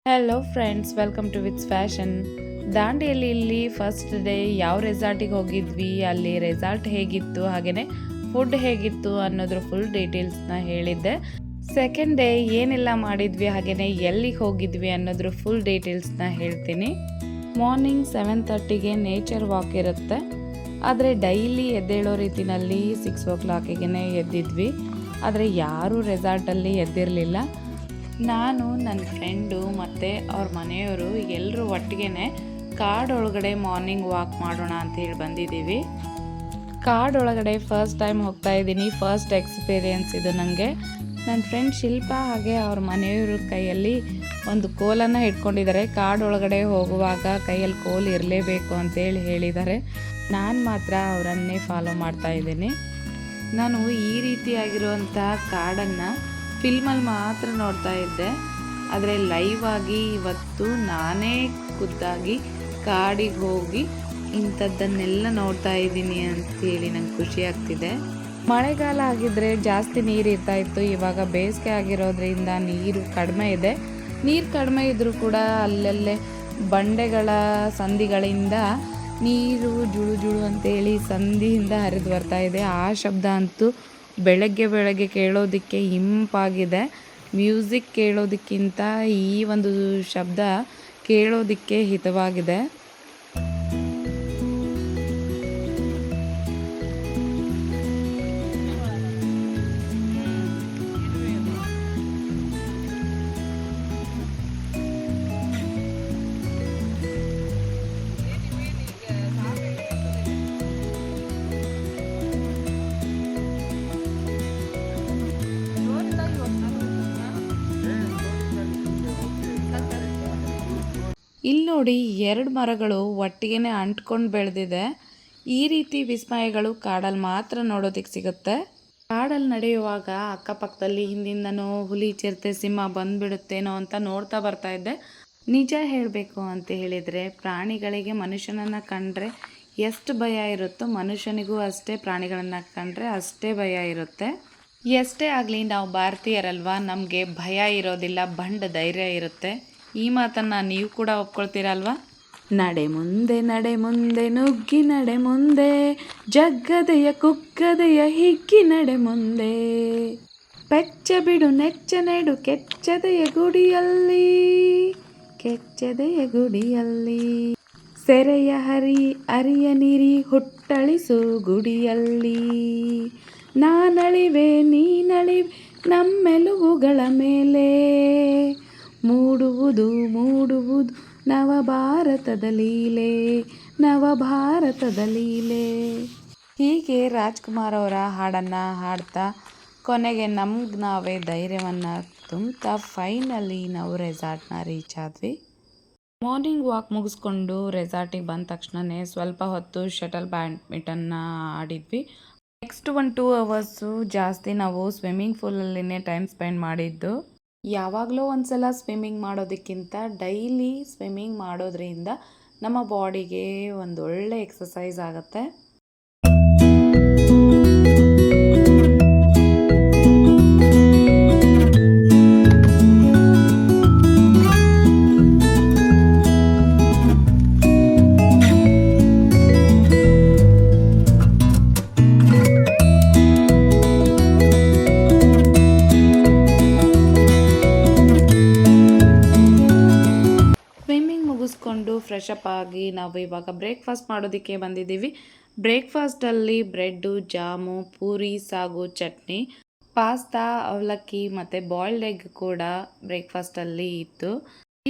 Hello friends, welcome to Vits fashion. ದಾಂಡೇಲಿಯಲ್ಲಿ first day ಯಾವ ರೆಸಾರ್ಟಿಗೆ ಹೋಗಿದ್ವಿ, ಅಲ್ಲಿ ರೆಸಾರ್ಟ್ ಹೇಗಿತ್ತು, ಹಾಗೆಯೇ ಫುಡ್ ಹೇಗಿತ್ತು ಅನ್ನೋದ್ರ ಫುಲ್ ಡೀಟೇಲ್ಸ್ನ ಹೇಳಿದ್ದೆ. ಸೆಕೆಂಡ್ ಡೇ ಏನೆಲ್ಲ ಮಾಡಿದ್ವಿ, ಹಾಗೆಯೇ ಎಲ್ಲಿಗೆ ಹೋಗಿದ್ವಿ ಅನ್ನೋದ್ರ ಫುಲ್ ಡೀಟೇಲ್ಸ್ನ ಹೇಳ್ತೀನಿ. ಮಾರ್ನಿಂಗ್ 7:30ಗೆ ನೇಚರ್ ವಾಕ್ ಇರುತ್ತೆ, ಆದರೆ ಡೈಲಿ ಎದ್ದೇಳೋ ರೀತಿಯಲ್ಲಿ 6 o'clockಗೆ ಎದ್ದಿದ್ವಿ. ಆದರೆ ಯಾರೂ ರೆಸಾರ್ಟಲ್ಲಿ ಎದ್ದಿರಲಿಲ್ಲ. ನಾನು, ನನ್ನ ಫ್ರೆಂಡು ಮತ್ತು ಅವ್ರ ಮನೆಯವರು ಎಲ್ಲರೂ ಒಟ್ಟಿಗೆ ಕಾಡೊಳಗಡೆ ಮಾರ್ನಿಂಗ್ ವಾಕ್ ಮಾಡೋಣ ಅಂತೇಳಿ ಬಂದಿದ್ದೀವಿ. ಕಾಡೊಳಗಡೆ ಫಸ್ಟ್ ಟೈಮ್ ಹೋಗ್ತಾ ಇದ್ದೀನಿ, ಫಸ್ಟ್ ಎಕ್ಸ್ಪೀರಿಯೆನ್ಸ್ ಇದು ನನಗೆ. ನನ್ನ ಫ್ರೆಂಡ್ ಶಿಲ್ಪ ಹಾಗೆ ಅವ್ರ ಮನೆಯವ್ರ ಕೈಯಲ್ಲಿ ಒಂದು ಕೋಲನ್ನು ಇಟ್ಕೊಂಡಿದ್ದಾರೆ. ಕಾಡೊಳಗಡೆ ಹೋಗುವಾಗ ಕೈಯಲ್ಲಿ ಕೋಲು ಇರಲೇಬೇಕು ಅಂತೇಳಿ ಹೇಳಿದ್ದಾರೆ. ನಾನು ಮಾತ್ರ ಅವರನ್ನೇ ಫಾಲೋ ಮಾಡ್ತಾ ಇದ್ದೀನಿ. ನಾನು ಈ ರೀತಿಯಾಗಿರುವಂಥ ಕಾಡನ್ನು ಫಿಲ್ಮಲ್ಲಿ ಮಾತ್ರ ನೋಡ್ತಾ ಇದ್ದೆ, ಆದರೆ ಲೈವ್ ಆಗಿ ಇವತ್ತು ನಾನೇ ಖುದ್ದಾಗಿ ಕಾಡಿಗೆ ಹೋಗಿ ಇಂಥದ್ದನ್ನೆಲ್ಲ ನೋಡ್ತಾ ಇದ್ದೀನಿ ಅಂತೇಳಿ ನಂಗೆ ಖುಷಿ ಆಗ್ತಿದೆ. ಮಳೆಗಾಲ ಆಗಿದ್ದರೆ ಜಾಸ್ತಿ ನೀರು ಇರ್ತಾ ಇತ್ತು, ಇವಾಗ ಬೇಸಿಗೆ ಆಗಿರೋದ್ರಿಂದ ನೀರು ಕಡಿಮೆ ಇದೆ. ನೀರು ಕಡಿಮೆ ಇದ್ದರೂ ಕೂಡ ಅಲ್ಲಲ್ಲೇ ಬಂಡೆಗಳ ಸಂದಿಗಳಿಂದ ನೀರು ಜುಳು ಜುಳು ಅಂತೇಳಿ ಸಂದಿಯಿಂದ ಹರಿದು ಬರ್ತಾ ಇದೆ. ಆ ಶಬ್ದ ಅಂತೂ ಬೆಳಗ್ಗೆ ಕೇಳೋದಕ್ಕೆ ಇಂಪಾಗಿದೆ. ಮ್ಯೂಸಿಕ್ ಕೇಳೋದಕ್ಕಿಂತ ಈ ಒಂದು ಶಬ್ದ ಕೇಳೋದಕ್ಕೆ ಹಿತವಾಗಿದೆ. ಇಲ್ಲಿ ನೋಡಿ, 2 ಮರಗಳು ಒಟ್ಟಿಗೆ ಅಂಟ್ಕೊಂಡು ಬೆಳೆದಿದೆ. ಈ ರೀತಿ ವಿಸ್ಮಯಗಳು ಕಾಡಲ್ಲಿ ಮಾತ್ರ ನೋಡೋದಕ್ಕೆ ಸಿಗುತ್ತೆ. ಕಾಡಲ್ಲಿ ನಡೆಯುವಾಗ ಅಕ್ಕಪಕ್ಕದಲ್ಲಿ ಹಿಂದಿಂದನೋ ಹುಲಿ, ಚಿರತೆ, ಸಿಂಹ ಬಂದುಬಿಡುತ್ತೇನೋ ಅಂತ ನೋಡ್ತಾ ಬರ್ತಾ ಇದ್ದೆ. ನಿಜ ಹೇಳಬೇಕು ಅಂತ ಹೇಳಿದರೆ, ಪ್ರಾಣಿಗಳಿಗೆ ಮನುಷ್ಯನನ್ನು ಕಂಡ್ರೆ ಎಷ್ಟು ಭಯ ಇರುತ್ತೋ ಮನುಷ್ಯನಿಗೂ ಅಷ್ಟೇ ಪ್ರಾಣಿಗಳನ್ನು ಕಂಡ್ರೆ ಅಷ್ಟೇ ಭಯ ಇರುತ್ತೆ. ಎಷ್ಟೇ ಆಗಲಿ ನಾವು ಭಾರತೀಯರಲ್ವಾ, ನಮಗೆ ಭಯ ಇರೋದಿಲ್ಲ, ಬಂಡ ಧೈರ್ಯ ಇರುತ್ತೆ. ಈ ಮಾತನ್ನು ನೀವು ಕೂಡ ಒಪ್ಕೊಳ್ತೀರಲ್ವಾ? ನಡೆ ಮುಂದೆ ನುಗ್ಗಿ ನಡೆ ಮುಂದೆ, ಜಗ್ಗದೆಯ ಕುಕ್ಕದೆಯ ಹಿಗ್ಗಿ ನಡೆ ಮುಂದೆ, ಪೆಚ್ಚ ಬಿಡು ನೆಚ್ಚ ನೆಡು ಕೆಚ್ಚದೆಯ ಗುಡಿಯಲ್ಲಿ, ಸೆರೆಯ ಅರಿಯ ನೀರಿ ಹುಟ್ಟಳಿಸು ಗುಡಿಯಲ್ಲಿ, ನಾನಳಿವೆ ನೀನಳಿವೆ ನಮ್ಮೆಲುಬುಗಳ ಮೇಲೆ, ಮೂಡುವುದು ನವಭಾರತದ ಲೀಲೆ. ಹೀಗೆ ರಾಜ್ಕುಮಾರ್ ಅವರ ಹಾಡನ್ನು ಹಾಡ್ತಾ ಕೊನೆಗೆ ನಮ್ಗೆ ನಾವೇ ಧೈರ್ಯವನ್ನು ತುಂಬ್ತಾ ಫೈನಲಿ ನಾವು ರೆಸಾರ್ಟ್ನ ರೀಚ್ ಆದ್ವಿ. ಮಾರ್ನಿಂಗ್ ವಾಕ್ ಮುಗಿಸ್ಕೊಂಡು ರೆಸಾರ್ಟಿಗೆ ಬಂದ ತಕ್ಷಣವೇ ಸ್ವಲ್ಪ ಹೊತ್ತು ಶಟಲ್ ಬ್ಯಾಡ್ಮಿಂಟನ್ನ ಆಡಿದ್ವಿ. ನೆಕ್ಸ್ಟ್ 1-2 ಅವರ್ಸು ಜಾಸ್ತಿ ನಾವು ಸ್ವಿಮ್ಮಿಂಗ್ ಪೂಲಲ್ಲಿನೇ ಟೈಮ್ ಸ್ಪೆಂಡ್ ಮಾಡಿದ್ದು. ಯಾವಾಗಲೂ ಒಂದ್ಸಲ ಸ್ವಿಮ್ಮಿಂಗ್ ಮಾಡೋದಕ್ಕಿಂತ ಡೈಲಿ ಸ್ವಿಮ್ಮಿಂಗ್ ಮಾಡೋದ್ರಿಂದ ನಮ್ಮ ಬಾಡಿಗೆ ಒಂದೊಳ್ಳೆ ಎಕ್ಸಸೈಸ್ ಆಗುತ್ತೆ. ಫ್ರೆಶ್ ಅಪ್ ಆಗಿ ನಾವು ಇವಾಗ ಬ್ರೇಕ್ಫಾಸ್ಟ್ ಮಾಡೋದಕ್ಕೆ ಬಂದಿದ್ದೀವಿ. ಬ್ರೇಕ್ಫಾಸ್ಟಲ್ಲಿ ಬ್ರೆಡ್ಡು, ಜಾಮು, ಪೂರಿ, ಸಾಗು, ಚಟ್ನಿ, ಪಾಸ್ತಾ, ಅವಲಕ್ಕಿ ಮತ್ತು ಬಾಯ್ಲ್ಡ್ ಎಗ್ ಕೂಡ ಬ್ರೇಕ್ಫಾಸ್ಟಲ್ಲಿ ಇತ್ತು.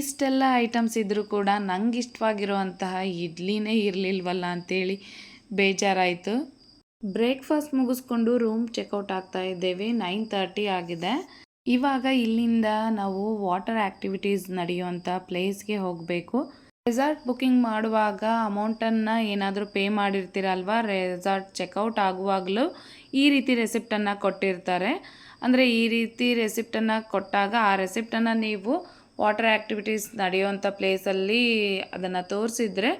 ಇಷ್ಟೆಲ್ಲ ಐಟಮ್ಸ್ ಇದ್ದರೂ ಕೂಡ ನಂಗೆ ಇಷ್ಟವಾಗಿರುವಂತಹ ಇಡ್ಲಿನೇ ಇರಲಿಲ್ವಲ್ಲ ಅಂತೇಳಿ ಬೇಜಾರಾಯಿತು. ಬ್ರೇಕ್ಫಾಸ್ಟ್ ಮುಗಿಸ್ಕೊಂಡು ರೂಮ್ ಚೆಕ್ಔಟ್ ಆಗ್ತಾ ಇದ್ದೇವೆ. 9:30 ಆಗಿದೆ. ಇವಾಗ ಇಲ್ಲಿಂದ ನಾವು ವಾಟರ್ ಆ್ಯಕ್ಟಿವಿಟೀಸ್ ನಡೆಯುವಂಥ ಪ್ಲೇಸ್ಗೆ ಹೋಗಬೇಕು. ರೆಸಾರ್ಟ್ ಬುಕ್ಕಿಂಗ್ ಮಾಡುವಾಗ ಅಮೌಂಟನ್ನು ಏನಾದರೂ ಪೇ ಮಾಡಿರ್ತೀರಲ್ವ, ರೆಸಾರ್ಟ್ ಚೆಕ್ಔಟ್ ಆಗುವಾಗಲೂ ಈ ರೀತಿ ರೆಸಿಪ್ಟನ್ನು ಕೊಟ್ಟಿರ್ತಾರೆ. ಅಂದರೆ ಈ ರೀತಿ ರೆಸಿಪ್ಟನ್ನು ಕೊಟ್ಟಾಗ ಆ ರೆಸಿಪ್ಟನ್ನು ನೀವು ವಾಟರ್ ಆ್ಯಕ್ಟಿವಿಟೀಸ್ ನಡೆಯುವಂಥ ಪ್ಲೇಸಲ್ಲಿ ಅದನ್ನು ತೋರಿಸಿದ್ರೆ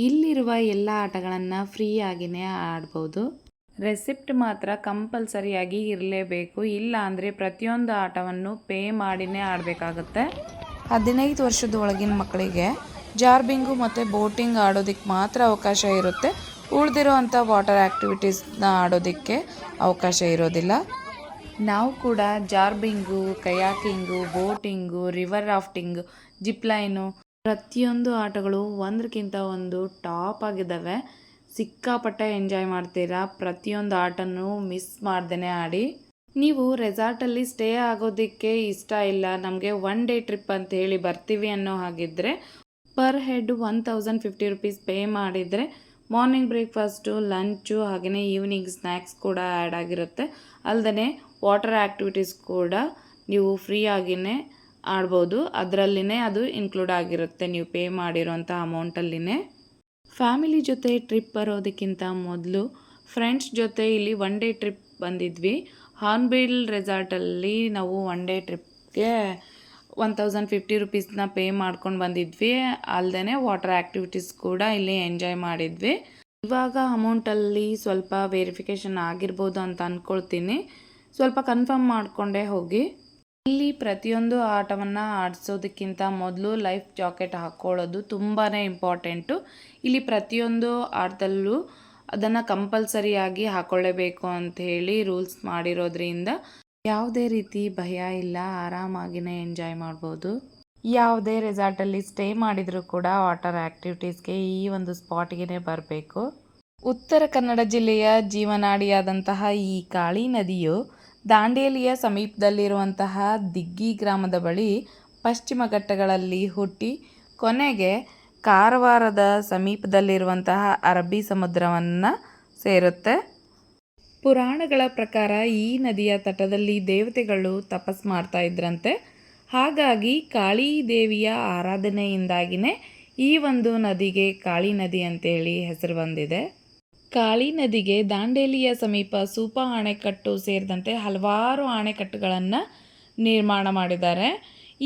ಇಲ್ಲಿರುವ ಎಲ್ಲ ಆಟಗಳನ್ನು ಫ್ರೀಯಾಗಿಯೇ ಆಡ್ಬೋದು. ರೆಸಿಪ್ಟ್ ಮಾತ್ರ ಕಂಪಲ್ಸರಿಯಾಗಿ ಇರಲೇಬೇಕು, ಇಲ್ಲ ಅಂದರೆ ಪ್ರತಿಯೊಂದು ಆಟವನ್ನು ಪೇ ಮಾಡಿನೇ ಆಡಬೇಕಾಗುತ್ತೆ. 15 ವರ್ಷದ ಒಳಗಿನ ಮಕ್ಕಳಿಗೆ ಜಾರ್ಬಿಂಗು ಮತ್ತು ಬೋಟಿಂಗ್ ಆಡೋದಕ್ಕೆ ಮಾತ್ರ ಅವಕಾಶ ಇರುತ್ತೆ. ಉಳಿದಿರೋವಂಥ ವಾಟರ್ ಆ್ಯಕ್ಟಿವಿಟೀಸ್ನ ಆಡೋದಕ್ಕೆ ಅವಕಾಶ ಇರೋದಿಲ್ಲ. ನಾವು ಕೂಡ ಜಾರ್ಬಿಂಗು, ಕಯಾಕಿಂಗು, ಬೋಟಿಂಗು, ರಿವರ್ ರಾಫ್ಟಿಂಗು, ಜಿಪ್ಲೈನು ಪ್ರತಿಯೊಂದು ಆಟಗಳು ಒಂದಕ್ಕಿಂತ ಒಂದು ಟಾಪ್ ಆಗಿದ್ದಾವೆ. ಸಿಕ್ಕಾಪಟ್ಟೆ ಎಂಜಾಯ್ ಮಾಡ್ತೀರಾ. ಪ್ರತಿಯೊಂದು ಆಟನೂ ಮಿಸ್ ಮಾಡ್ದೇ ಆಡಿ. ನೀವು ರೆಸಾರ್ಟಲ್ಲಿ ಸ್ಟೇ ಆಗೋದಕ್ಕೆ ಇಷ್ಟ ಇಲ್ಲ, ನಮಗೆ ಒನ್ ಡೇ ಟ್ರಿಪ್ ಅಂತ ಹೇಳಿ ಬರ್ತೀವಿ ಅನ್ನೋ ಹಾಗಿದ್ದರೆ ಪರ್ ಹೆಡ್ 1050 ರುಪೀಸ್ ಪೇ ಮಾಡಿದರೆ ಮಾರ್ನಿಂಗ್ ಬ್ರೇಕ್ಫಾಸ್ಟು, ಲಂಚು ಹಾಗೆಯೇ ಈವ್ನಿಂಗ್ ಸ್ನ್ಯಾಕ್ಸ್ ಕೂಡ ಆ್ಯಡ್ ಆಗಿರುತ್ತೆ. ಅಲ್ಲದೆ ವಾಟರ್ ಆ್ಯಕ್ಟಿವಿಟೀಸ್ ಕೂಡ ನೀವು ಫ್ರೀಯಾಗಿಯೇ ಆಡ್ಬೋದು. ಅದರಲ್ಲಿನೇ ಅದು ಇನ್ಕ್ಲೂಡ್ ಆಗಿರುತ್ತೆ ನೀವು ಪೇ ಮಾಡಿರೋಂಥ ಅಮೌಂಟಲ್ಲಿನೇ. ಫ್ಯಾಮಿಲಿ ಜೊತೆ ಟ್ರಿಪ್ ಬರೋದಕ್ಕಿಂತ ಮೊದಲು ಫ್ರೆಂಡ್ಸ್ ಜೊತೆ ಇಲ್ಲಿ ಒನ್ ಡೇ ಟ್ರಿಪ್ ಬಂದಿದ್ವಿ. ಹಾರ್ನ್ಬಿಲ್ ರೆಸಾರ್ಟಲ್ಲಿ ನಾವು ಒನ್ ಡೇ ಟ್ರಿಪ್ಗೆ 1050 ರುಪೀಸ್ನ ಪೇ ಮಾಡ್ಕೊಂಡು ಬಂದಿದ್ವಿ. ಅಲ್ಲದೆ ವಾಟರ್ ಆ್ಯಕ್ಟಿವಿಟೀಸ್ ಕೂಡ ಇಲ್ಲಿ ಎಂಜಾಯ್ ಮಾಡಿದ್ವಿ. ಇವಾಗ ಅಮೌಂಟಲ್ಲಿ ಸ್ವಲ್ಪ ವೆರಿಫಿಕೇಷನ್ ಆಗಿರ್ಬೋದು ಅಂತ ಅಂದ್ಕೊಳ್ತೀನಿ. ಸ್ವಲ್ಪ ಕನ್ಫರ್ಮ್ ಮಾಡಿಕೊಂಡೇ ಹೋಗಿ. ಇಲ್ಲಿ ಪ್ರತಿಯೊಂದು ಆಟವನ್ನು ಆಡಿಸೋದಕ್ಕಿಂತ ಮೊದಲು ಲೈಫ್ ಜಾಕೆಟ್ ಹಾಕ್ಕೊಳ್ಳೋದು ತುಂಬಾ ಇಂಪಾರ್ಟೆಂಟು. ಇಲ್ಲಿ ಪ್ರತಿಯೊಂದು ಆಟದಲ್ಲೂ ಅದನ್ನು ಕಂಪಲ್ಸರಿಯಾಗಿ ಹಾಕ್ಕೊಳ್ಳೇಬೇಕು ಅಂಥೇಳಿ ರೂಲ್ಸ್ ಮಾಡಿರೋದ್ರಿಂದ ಯಾವುದೇ ರೀತಿ ಭಯ ಇಲ್ಲ, ಆರಾಮಾಗಿಯೇ ಎಂಜಾಯ್ ಮಾಡ್ಬೋದು. ಯಾವುದೇ ರೆಸಾರ್ಟಲ್ಲಿ ಸ್ಟೇ ಮಾಡಿದರೂ ಕೂಡ ವಾಟರ್ ಆ್ಯಕ್ಟಿವಿಟೀಸ್ಗೆ ಈ ಒಂದು ಸ್ಪಾಟ್ಗೆ ಬರಬೇಕು. ಉತ್ತರ ಕನ್ನಡ ಜಿಲ್ಲೆಯ ಜೀವನಾಡಿಯಾದಂತಹ ಈ ಕಾಳಿ ನದಿಯು ದಾಂಡೇಲಿಯ ಸಮೀಪದಲ್ಲಿರುವಂತಹ ದಿಗ್ಗಿ ಗ್ರಾಮದ ಬಳಿ ಪಶ್ಚಿಮ ಘಟ್ಟಗಳಲ್ಲಿ ಹುಟ್ಟಿ ಕೊನೆಗೆ ಕಾರವಾರದ ಸಮೀಪದಲ್ಲಿರುವಂತಹ ಅರಬ್ಬಿ ಸಮುದ್ರವನ್ನು ಸೇರುತ್ತೆ. ಪುರಾಣಗಳ ಪ್ರಕಾರ ಈ ನದಿಯ ತಟದಲ್ಲಿ ದೇವತೆಗಳು ತಪಸ್ ಮಾಡ್ತಾ ಇದ್ರಂತೆ. ಹಾಗಾಗಿ ಕಾಳಿ ದೇವಿಯ ಆರಾಧನೆಯಿಂದಾಗಿಯೇ ಈ ಒಂದು ನದಿಗೆ ಕಾಳಿ ನದಿ ಅಂತೇಳಿ ಹೆಸರು ಬಂದಿದೆ. ಕಾಳಿ ನದಿಗೆ ದಾಂಡೇಲಿಯ ಸಮೀಪ ಸೂಪಾ ಅಣೆಕಟ್ಟು ಸೇರಿದಂತೆ ಹಲವಾರು ಅಣೆಕಟ್ಟುಗಳನ್ನು ನಿರ್ಮಾಣ ಮಾಡಿದ್ದಾರೆ.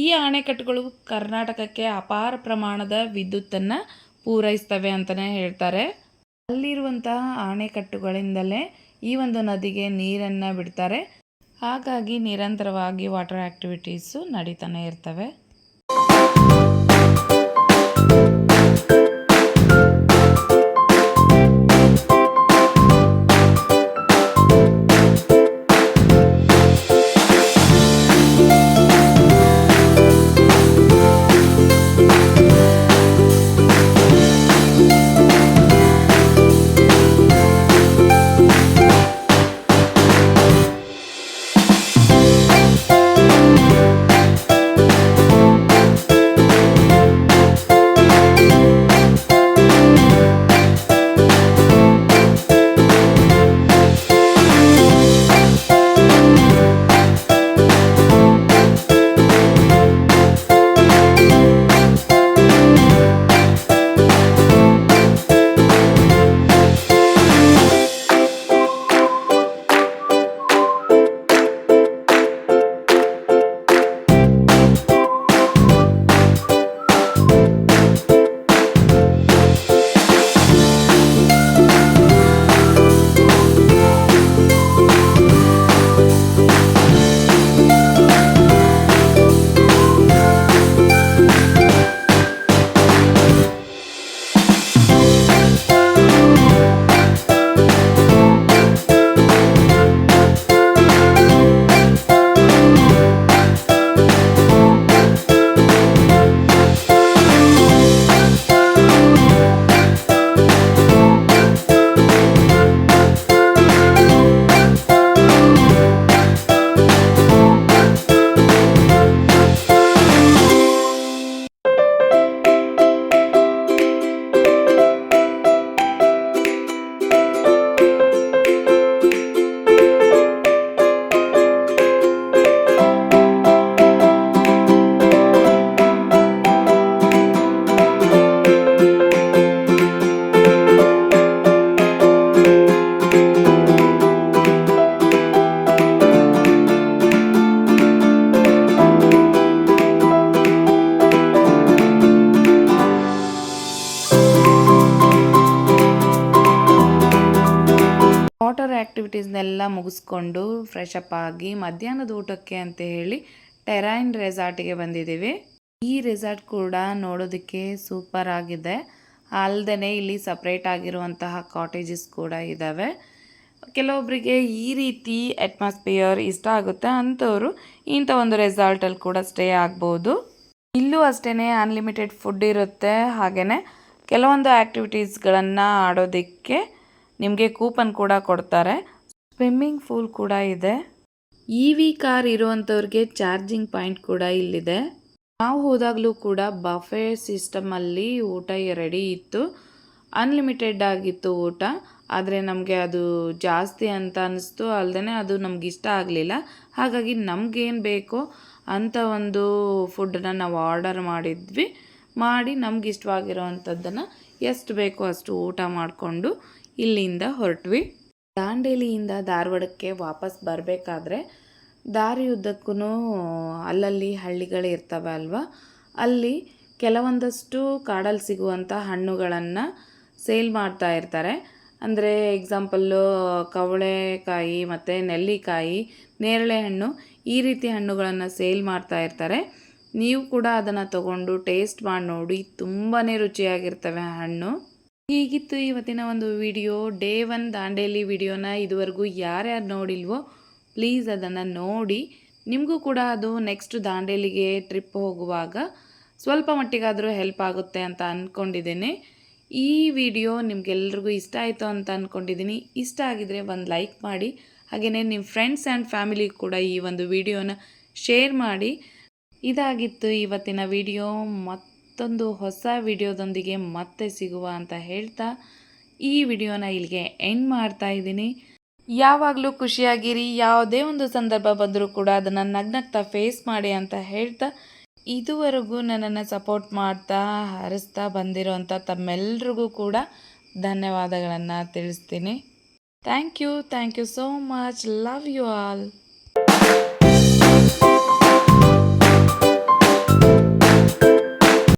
ಈ ಅಣೆಕಟ್ಟುಗಳು ಕರ್ನಾಟಕಕ್ಕೆ ಅಪಾರ ಪ್ರಮಾಣದ ವಿದ್ಯುತ್ತನ್ನು ಪೂರೈಸ್ತವೆ ಅಂತಲೇ ಹೇಳ್ತಾರೆ. ಅಲ್ಲಿರುವಂತಹ ಅಣೆಕಟ್ಟುಗಳಿಂದಲೇ ಈ ಒಂದು ನದಿಗೆ ನೀರನ್ನು ಬಿಡ್ತಾರೆ. ಹಾಗಾಗಿ ನಿರಂತರವಾಗಿ ವಾಟರ್ ಆ್ಯಕ್ಟಿವಿಟೀಸು ನಡೀತಾನೆ ಇರ್ತವೆ. ವಾಟರ್ ಆ್ಯಕ್ಟಿವಿಟೀಸ್ನೆಲ್ಲ ಮುಗಿಸ್ಕೊಂಡು ಫ್ರೆಶ್ ಅಪ್ ಆಗಿ ಮಧ್ಯಾಹ್ನದ ಊಟಕ್ಕೆ ಅಂತ ಹೇಳಿ ಟೆರೈನ್ ರೆಸಾರ್ಟಿಗೆ ಬಂದಿದ್ದೀವಿ. ಈ ರೆಸಾರ್ಟ್ ಕೂಡ ನೋಡೋದಕ್ಕೆ ಸೂಪರ್ ಆಗಿದೆ. ಅಲ್ಲದೆ ಇಲ್ಲಿ ಸಪ್ರೇಟ್ ಆಗಿರುವಂತಹ ಕಾಟೇಜಸ್ ಕೂಡ ಇದ್ದಾವೆ. ಕೆಲವೊಬ್ಬರಿಗೆ ಈ ರೀತಿ ಅಟ್ಮಾಸ್ಫಿಯರ್ ಇಷ್ಟ ಆಗುತ್ತೆ ಅಂಥವರು ಇಂಥ ಒಂದು ರೆಸಾರ್ಟಲ್ಲಿ ಕೂಡ ಸ್ಟೇ ಆಗ್ಬೋದು. ಇಲ್ಲೂ ಅಷ್ಟೇ ಅನ್ಲಿಮಿಟೆಡ್ ಫುಡ್ ಇರುತ್ತೆ. ಹಾಗೆಯೇ ಕೆಲವೊಂದು ಆ್ಯಕ್ಟಿವಿಟೀಸ್ಗಳನ್ನು ಆಡೋದಕ್ಕೆ ನಿಮಗೆ ಕೂಪನ್ ಕೂಡ ಕೊಡ್ತಾರೆ. ಸ್ವಿಮ್ಮಿಂಗ್ ಪೂಲ್ ಕೂಡ ಇದೆ. EV ಕಾರ್ ಇರುವಂಥವ್ರಿಗೆ ಚಾರ್ಜಿಂಗ್ ಪಾಯಿಂಟ್ ಕೂಡ ಇಲ್ಲಿದೆ. ನಾವು ಹೋದಾಗಲೂ ಕೂಡ ಬಫೆ ಸಿಸ್ಟಮಲ್ಲಿ ಊಟ ರೆಡಿ ಇತ್ತು. ಅನ್ಲಿಮಿಟೆಡ್ ಆಗಿತ್ತು ಊಟ. ಆದರೆ ನಮಗೆ ಅದು ಜಾಸ್ತಿ ಅಂತ ಅನ್ನಿಸ್ತು. ಅಲ್ಲದೆ ಅದು ನಮ್ಗೆ ಇಷ್ಟ ಆಗಲಿಲ್ಲ. ಹಾಗಾಗಿ ನಮಗೇನು ಬೇಕೋ ಅಂಥ ಒಂದು ಫುಡ್ಡನ್ನು ನಾವು ಆರ್ಡರ್ ಮಾಡಿ ನಮ್ಗೆ ಇಷ್ಟವಾಗಿರೋವಂಥದ್ದನ್ನು ಎಷ್ಟು ಬೇಕೋ ಅಷ್ಟು ಊಟ ಮಾಡಿಕೊಂಡು ಇಲ್ಲಿಂದ ಹೊರಟ್ವಿ. ದಾಂಡೇಲಿಯಿಂದ ಧಾರವಾಡಕ್ಕೆ ವಾಪಸ್ ಬರಬೇಕಾದ್ರೆ ದಾರಿಯುದ್ದಕ್ಕೂ ಅಲ್ಲಲ್ಲಿ ಹಳ್ಳಿಗಳಿರ್ತವೆ ಅಲ್ವಾ, ಅಲ್ಲಿ ಕೆಲವೊಂದಷ್ಟು ಕಾಡಲ್ಲಿ ಸಿಗುವಂಥ ಹಣ್ಣುಗಳನ್ನು ಸೇಲ್ ಮಾಡ್ತಾ ಇರ್ತಾರೆ. ಅಂದರೆ ಎಕ್ಸಾಂಪಲ್ಲು ಕವಳೆಕಾಯಿ ಮತ್ತು ನೆಲ್ಲಿಕಾಯಿ, ನೇರಳೆ ಹಣ್ಣು, ಈ ರೀತಿ ಹಣ್ಣುಗಳನ್ನು ಸೇಲ್ ಮಾಡ್ತಾ ಇರ್ತಾರೆ. ನೀವು ಕೂಡ ಅದನ್ನು ತಗೊಂಡು ಟೇಸ್ಟ್ ಮಾಡಿ ನೋಡಿ, ತುಂಬಾ ರುಚಿಯಾಗಿರ್ತವೆ ಹಣ್ಣು. ಹೀಗಿತ್ತು ಇವತ್ತಿನ ಒಂದು ವಿಡಿಯೋ. ಡೇ 1 ದಾಂಡೇಲಿ ವಿಡಿಯೋನ ಇದುವರೆಗೂ ಯಾರ್ಯಾರು ನೋಡಿಲ್ವೋ ಪ್ಲೀಸ್ ಅದನ್ನು ನೋಡಿ. ನಿಮಗೂ ಕೂಡ ಅದು ನೆಕ್ಸ್ಟ್ ದಾಂಡೇಲಿಗೆ ಟ್ರಿಪ್ ಹೋಗುವಾಗ ಸ್ವಲ್ಪ ಮಟ್ಟಿಗಾದರೂ ಹೆಲ್ಪ್ ಆಗುತ್ತೆ ಅಂತ ಅಂದ್ಕೊಂಡಿದ್ದೀನಿ. ಈ ವಿಡಿಯೋ ನಿಮಗೆಲ್ರಿಗೂ ಇಷ್ಟ ಆಯಿತು ಅಂತ ಅಂದ್ಕೊಂಡಿದ್ದೀನಿ. ಇಷ್ಟ ಆಗಿದರೆ ಒಂದು ಲೈಕ್ ಮಾಡಿ, ಹಾಗೆಯೇ ನಿಮ್ಮ ಫ್ರೆಂಡ್ಸ್ ಆ್ಯಂಡ್ ಫ್ಯಾಮಿಲಿ ಕೂಡ ಈ ಒಂದು ವಿಡಿಯೋನ ಶೇರ್ ಮಾಡಿ. ಇದಾಗಿತ್ತು ಇವತ್ತಿನ ವಿಡಿಯೋ. ಮತ್ತೊಂದು ಹೊಸ ವಿಡಿಯೋದೊಂದಿಗೆ ಮತ್ತೆ ಸಿಗುವ ಅಂತ ಹೇಳ್ತಾ ಈ ವಿಡಿಯೋನ ಇಲ್ಲಿಗೆ ಎಂಡ್ ಮಾಡ್ತಾ ಇದ್ದೀನಿ. ಯಾವಾಗಲೂ ಖುಷಿಯಾಗಿರಿ. ಯಾವುದೇ ಒಂದು ಸಂದರ್ಭ ಬಂದರೂ ಕೂಡ ಅದನ್ನು ನಗ್ನಗ್ತಾ ಫೇಸ್ ಮಾಡಿ ಅಂತ ಹೇಳ್ತಾ, ಇದುವರೆಗೂ ನನ್ನನ್ನು ಸಪೋರ್ಟ್ ಮಾಡ್ತಾ ಹರಿಸ್ತಾ ಬಂದಿರೋಂಥ ತಮ್ಮೆಲ್ರಿಗೂ ಕೂಡ ಧನ್ಯವಾದಗಳನ್ನು ತಿಳಿಸ್ತೀನಿ. Thank you so much. Love you all.